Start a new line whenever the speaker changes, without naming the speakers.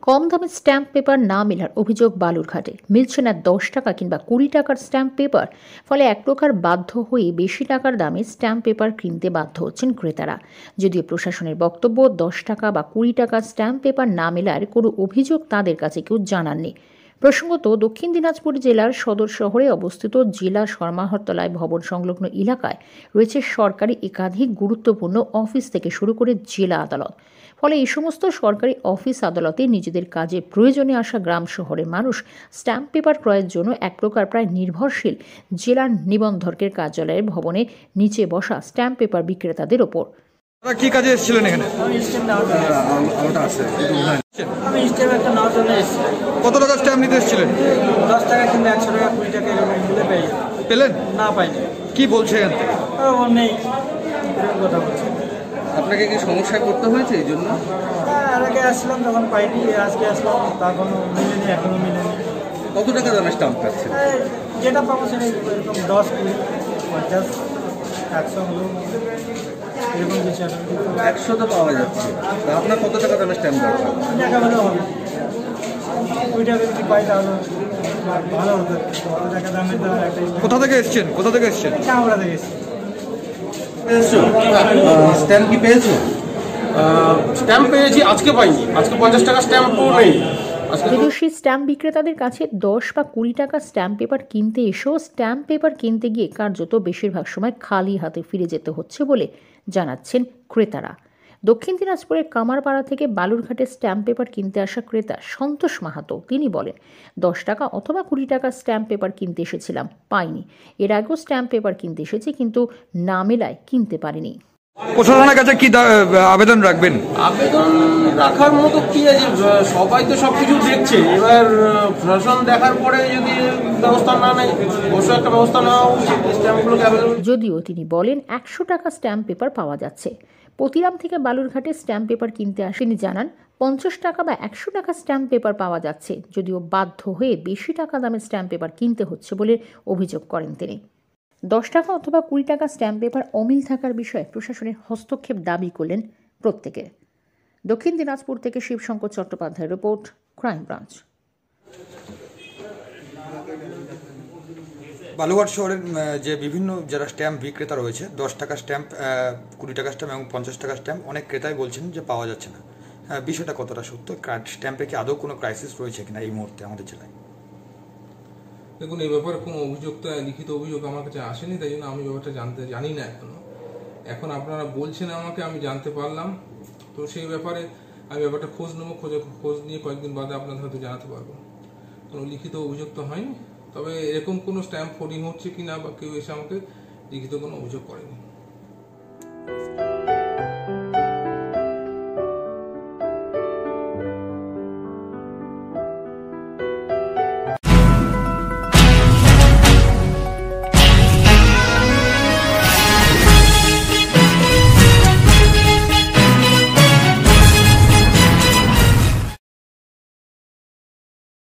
কম দামে stamp paper না মেলার অভিযোগ বালুরঘাটে। মিলছে না 10 টাকা কিংবা 20 টাকার স্ট্যাম্প পেপার। ফলে এক প্রকার বাধ্য হয়ে বেশি টাকার দামে স্ট্যাম্প পেপার কিনতে বাধ্য হচ্ছেন ক্রেতারা। যদিও প্রশাসনের বক্তব্য 10 টাকা বা 20 টাকার স্ট্যাম্প পেপার না মেলার কোনো অভিযোগ তাদের কাছে কেউ জানাননি। প্রসঙ্গত, দক্ষিণ দিনাজপুর জেলার সদর শহরে অবস্থিত জেলা সমাহর্তলায় ভবন সংলগ্ন এলাকায় রয়েছে সরকারি একাধিক গুরুত্বপূর্ণ অফিস থেকে শুরু করে জেলা আদালত। ফলে এই সমস্ত সরকারি অফিস আদালতে নিজেদের কাজে প্রয়োজনে আসা গ্রাম শহরের মানুষ স্ট্যাম্প পেপার ক্রয়ের জন্য এক প্রকার প্রায় নির্ভরশীল জেলার নিবন্ধকের কার্যালয়ের ভবনে নিচে বসা স্ট্যাম্প পেপার বিক্রেতাদের ওপর।
কি কাজে এসেছিলেন এখানে? কত টাকা স্ট্যাম্প নিতে এসেছিলেন?
10 টাকা কিংবা 100 টাকা 20 টাকা এরকম বলে
পেলেন
না পাইনি।
কি বলছেন?
নেই কথা বলছে।
আপনাকে কি সমস্যায় পড়তে হয়েছে এই জন্য?
এর আগে আসলাম তখন পাইনি, আজকে আসলাম তখনও মিলেনি, এখনো মিলেনি।
কত টাকা দামে স্ট্যাম্প পাচ্ছেন?
যেটা পাবো সেটা এরকম 10, 20, 50, 100 হলো এরকম কিছু।
100 তো পাওয়া যাচ্ছে, আপনার কত টাকা দামে স্ট্যাম্প দরকার?
টাকা হলেও হবে, 2 টাকা যদি পাই তাহলে ভালো হতো। টাকা দামের দাম একটা।
কোথা থেকে এসেছেন? কোথা থেকে এসেছেন?
চামড়া থেকে এসেছি।
স্ট্যাম্প কি পেয়েছো?
স্ট্যাম্প পেয়েছি, আজকে পাইনি। আজকে 50 টাকা স্ট্যাম্পও নেই।
যদিও সেই স্ট্যাম্প বিক্রেতাদের কাছে 10 বা 20 টাকা স্ট্যাম্প পেপার কিনতে এসেও স্ট্যাম্প পেপার কিনতে গিয়ে কার্যত বেশিরভাগ সময় খালি হাতে ফিরে যেতে হচ্ছে বলে জানাচ্ছেন ক্রেতারা। দক্ষিণ দিনাজপুরের কামারপাড়া থেকে বালুরঘাটে স্ট্যাম্প পেপার কিনতে আসা ক্রেতা সন্তোষ মাহাতো তিনি বলেন, 10 টাকা অথবা 20 টাকা স্ট্যাম্প পেপার কিনতে এসেছিলাম, পাইনি। এর আগেও স্ট্যাম্প পেপার কিনতে এসেছি, কিন্তু না মেলায় কিনতে পারিনি।
প্রশাসনের কাছে কি আবেদন রাখবেন?
আবেদন রাখার মতো কি আছে? সবাই তো সবকিছু দেখছে, এবার প্রশাসন দেখার পরে যদি ব্যবস্থা না নেয়, অবশ্যই একটা ব্যবস্থা নেওয়া উচিত স্ট্যাম্পগুলোকে।
যদিও তিনি বলেন 100 টাকা স্ট্যাম্প পেপার পাওয়া যাচ্ছে। পতিরাম থেকে বালুরঘাটে স্ট্যাম্প পেপার কিনতে আসেন, তিনি জানান 50 টাকা বা 100 টাকা স্ট্যাম্প পেপার পাওয়া যাচ্ছে, যদিও বাধ্য হয়ে বেশি টাকা দামের স্ট্যাম্প পেপার কিনতে হচ্ছে বলে অভিযোগ করেন তিনি। 10 টাকা অথবা 20 টাকা স্ট্যাম্প পেপার অমিল থাকার বিষয়ে প্রশাসনের হস্তক্ষেপ দাবি করলেন প্রত্যেকে। দক্ষিণ দিনাজপুর থেকে শিবশঙ্কর চট্টোপাধ্যায়ের রিপোর্ট, ক্রাইম ব্রাঞ্চ।
বালুঘাট শহরের যে বিভিন্ন যারা স্ট্যাম্প বিক্রেতা রয়েছে, 10 টাকা স্ট্যাম্প, 20 টাকা স্ট্যাম্প এবং 50 টাকা স্ট্যাম্প অনেক ক্রেতাই বলছেন যে পাওয়া যাচ্ছে না। বিষয়টা কতটা সত্য? স্ট্যাম্পে কি আদৌ কোনো ক্রাইসিস রয়েছে কিনা এই মুহূর্তে আমাদের জেলায়?
দেখুন, এই ব্যাপারে কোনো অভিযোগ তো, লিখিত অভিযোগ আমার কাছে আসেনি, তাই জন্য আমি ব্যাপারটা জানি না এখন আপনারা বলছেন আমাকে, আমি জানতে পারলাম। তো সেই ব্যাপারে আমি ব্যাপারটা খোঁজ নেবো, খোঁজ নিয়ে কয়েকদিন বাদে আপনাদের হয়তো জানাতে পারবো। কোনো লিখিত অভিযোগ তো হয়নি, তবে এরকম কোনো স্ট্যাম্প হোর্ডিং হচ্ছে কিনা বা কেউ এসে আমাকে লিখিত কোনো অভিযোগ করেনি।